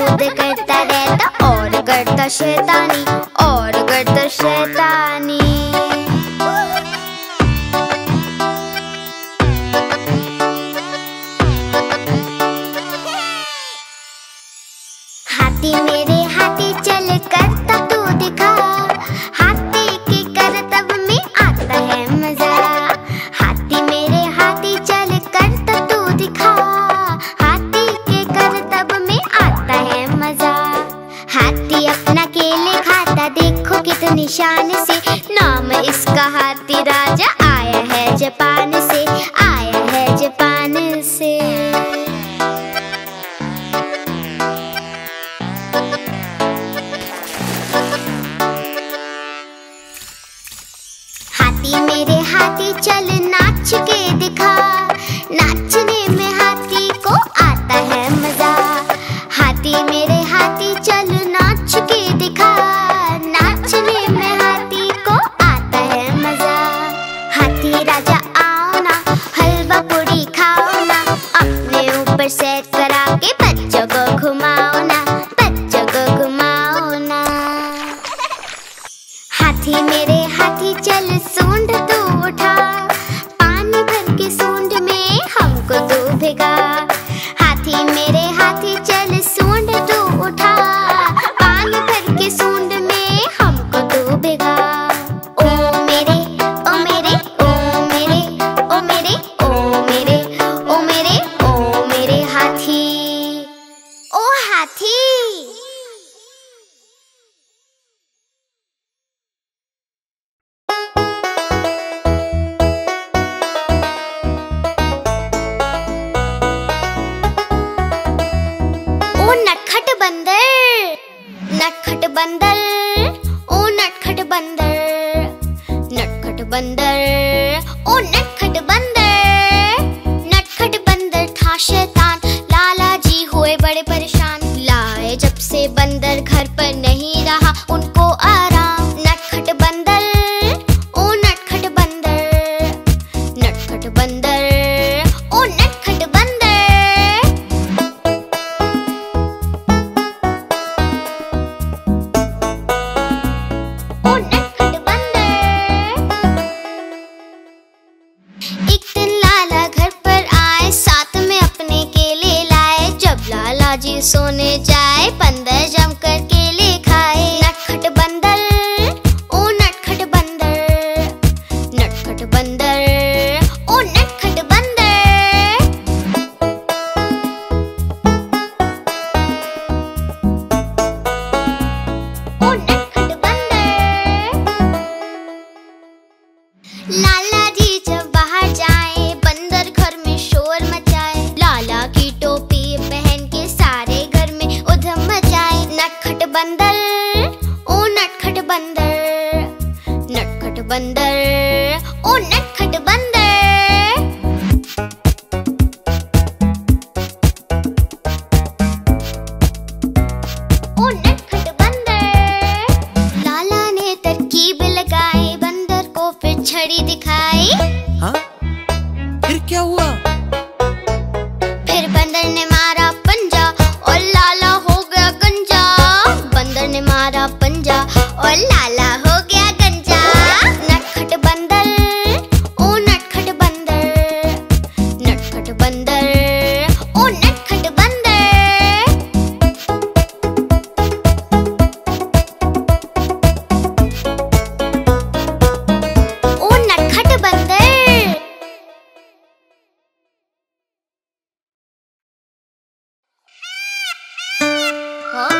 कूद करता रहता और करता शैतानी, और करता शैतानी। हाथी मेरे हाथी चल करता तू दिखा, हाथी के करतब में आता है मजा। हाथी मेरे हाथी चल करता तू दिखा, हाथी के करतब में आता है मजा। हाथी अपना केले खाता देखो कितनी शान से, नाम इसका हाथी राजा, आया है जापान से, आया है जापान से। हाथी मेरे हाथी चल नाच के दिखा, नाचने में हाथी को आता है मजा। हाथी मेरे हाथी चल नाच के दिखा, नाचने में हाथी को आता है मजा। हाथी राजा आओ ना, हलवा पूरी खाओ ना, अपने ऊपर सैर करा के बच्चों को घुमाओ ना, बच्चों को घुमाओ ना। हाथी मेरे हाथी चल सूंड तू उठा, पानी भर के सूंड में हमको तू भिगा। हाथी मेरे हाथी चल सूंड तू उठा, पानी भर के सूंड में हमको तू भिगा। ओ मेरे ओ मेरे ओ मेरे ओ मेरे ओ मेरे ओ मेरे ओ मेरे हाथी, ओ हाथी। नटखट बंदर, ओ नटखट बंदर, नटखट बंदर, ओ नटखट बंदर। नटखट बंदर था शैतान, लाला जी हुए बड़े परेशान, लाए जब से बंदर घर पर नहीं रहा उनको आराम। नटखट बंदर, ओ नटखट बंदर, नटखट बंदर, ओ नटखट बंदर। एक दिन लाला घर पर आए, साथ में अपने केले लाए। जब लाला जी सोने जाए, बंदर जमकर केले खाए। नटखट बंदर, ओ नटखट बंदर, नटखट बंदर, ओ नटखट बंदर। ओ नटखट बंदर। लाला जी जब बाहर जाए, बंदर घर में शोर मचाए। लाला की टोपी पहन के सारे घर में उधम मचाए। नटखट बंदर, ओ नटखट बंदर, नटखट बंदर, ओ नटखट बंदर। ओ नटखट बंदर। लाला ने तरकीब लगाई, बंदर को फिर छड़ी दिखाई। हाँ? फिर क्या हुआ? फिर बंदर ने मारा पंजा और लाला हो गया गंजा। बंदर ने मारा पंजा और लाला हो गया गंजा। नटखट बंदर, ओ नटखट बंदर, नटखट बंदर, ओ नटखट बंदर। ओ नटखट बंदर। हाँ?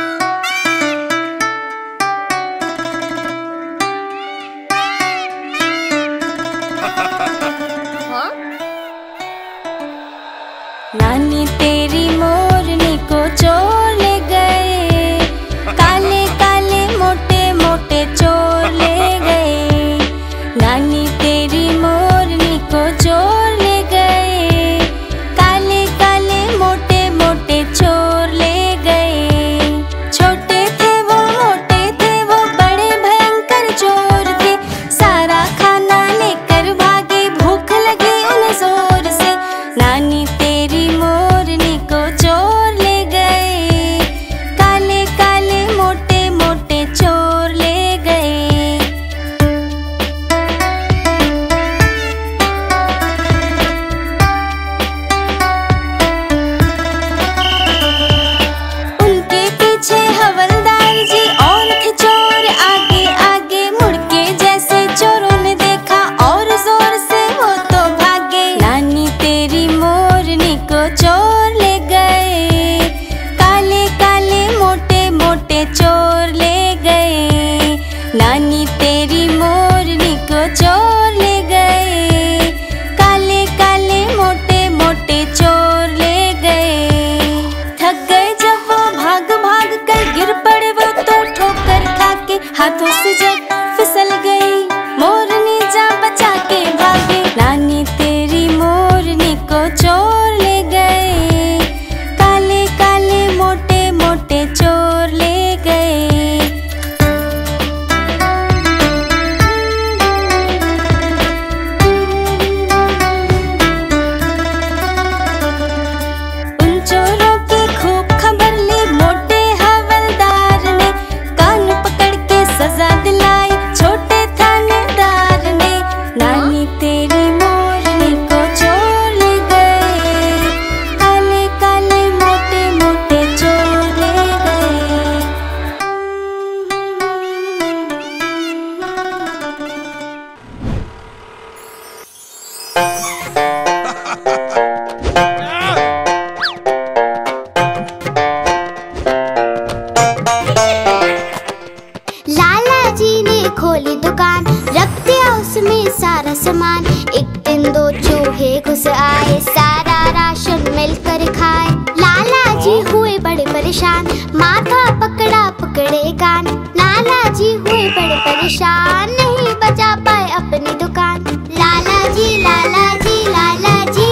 खुश आए, सारा राशन मिलकर खाए। लाला जी हुए बड़े परेशान, माथा पकड़ा पकड़े कान। लाला जी हुए बड़े परेशान, नहीं बचा पाए अपनी दुकान। लाला जी लाला जी लाला जी,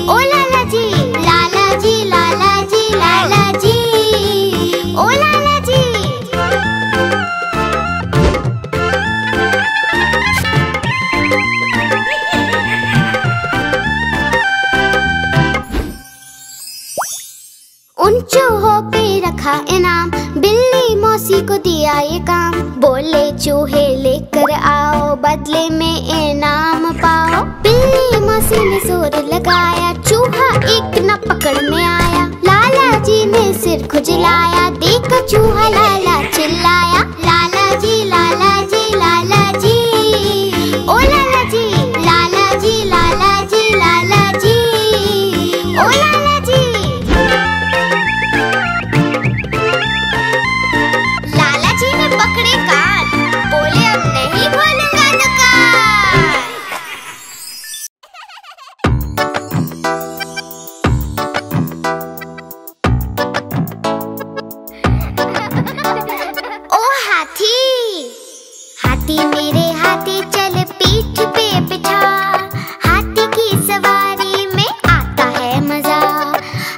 ओ लाला जी लाला जी लाला जी लाला जी, ओ लाला जी। उन चूहों पे रखा इनाम, बिल्ली मौसी को दिया ये काम। बोले चूहे लेकर आओ, बदले में इनाम पाओ। बिल्ली मौसी ने जोर लगाया, चूहा एक न पकड़ में आया। लाला जी ने सिर खुजलाया, देखा चूहा लाला चिल्लाया। लाला जी लाला जी लाला जी, ओ लाला जी लाला जी लाला जी लाला जी, ओ लाला जी। लाला जी ने पकड़े कान, बोले अब नहीं खोलूंगा दुकान। ओ हाथी, हाथी मेरे हाथी चल पीठ पे बिठा। हाथी की सवारी में आता है मजा।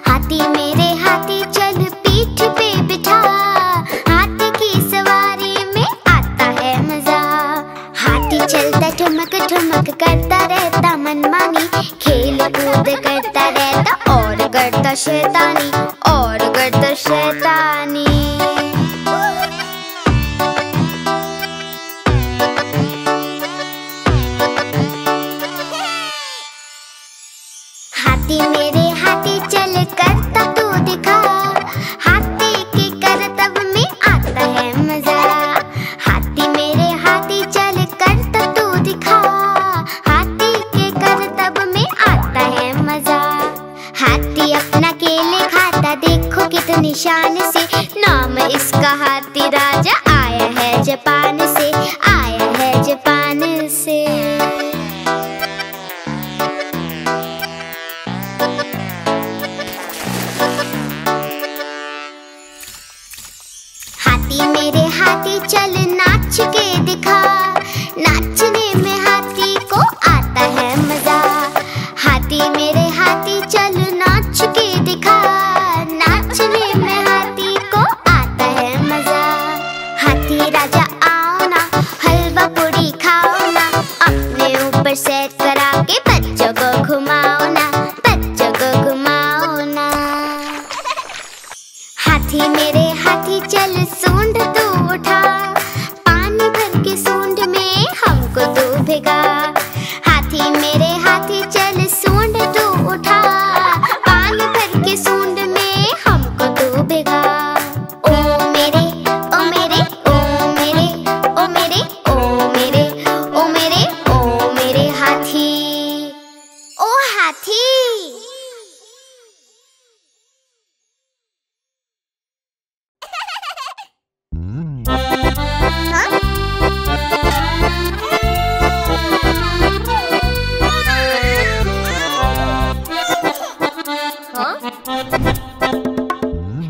हाथी मेरे हाथी चल पीठ पे बिठा। हाथी की सवारी में आता है मजा। हाथी चलता ठुमक ठुमक करता रहता मनमानी, खेल कूद करता रहता और करता शैतानी, और करता शैतानी। हाथी मेरे हाथी चल करता तू दिखा। हाथी के करतब में आता है मजा। हाथी मेरे हाथी चल करता तू दिखा। हाथी के करतब में आता है मजा। हाथी अपना केले खाता, देखो कितनी शान से। नाम इसका हाथी राजा, आया है जापान से, आया है जापान से। हाथी मेरे हाथी चल नाच के दिखा। नाचने में हाथी को आता है मजा। हाथी मेरे हाथी चल नाच के दिखा। नाचने में हाथी को आता है मजा। हाथी राजा आओ ना, हलवा पूरी खाओ ना। अपने ऊपर सैर करा के बच्चों को घुमाओ ना, बच्चों को घुमाओ ना। हाथी मेरे हाथी चल सूंड तू उठा। पानी भर के सूंड में हमको तू भिगा। हाथी मेरे हाथी चल सूंड तू उठा। पानी भर के सूंड में हमको तू भिगा। ओ मेरे ओ मेरे ओ मेरे ओ मेरे ओ मेरे ओ मेरे ओ मेरे हाथी, ओ हाथी।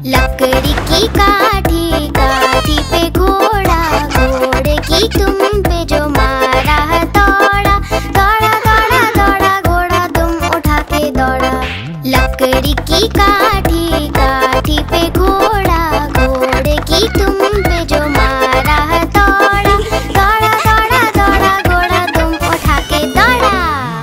लकड़ी की काठी, काठी पे घोड़ा, घोड़े की तुम पे जो मारा है दौड़ा। दौड़ा दौड़ा दौड़ा घोड़ा तुम उठा के दौड़ा। लकड़ी की काठी, काठी पे घोड़ा, घोड़े की तुम पे जो मारा है दौड़ा। दौड़ा दौड़ा दौड़ा घोड़ा तुम उठा के दौड़ा।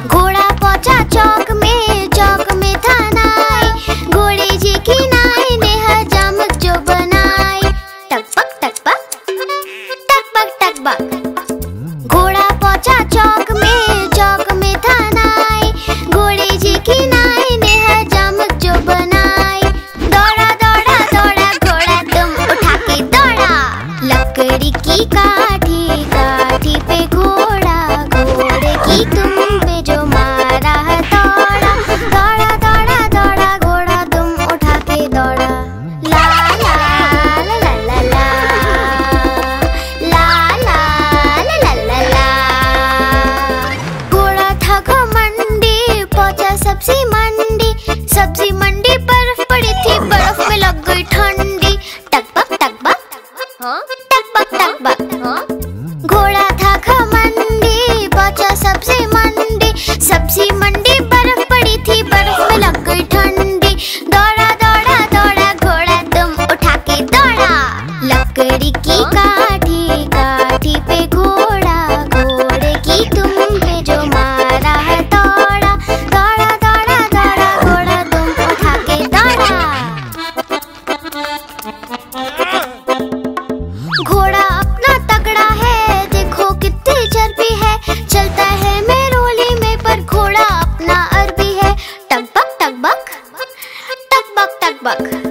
घोड़ा पहुंचा चौक में, चौक में था नाई। घोड़े जी की नाई ने हजामत जो बनाई। बक बक।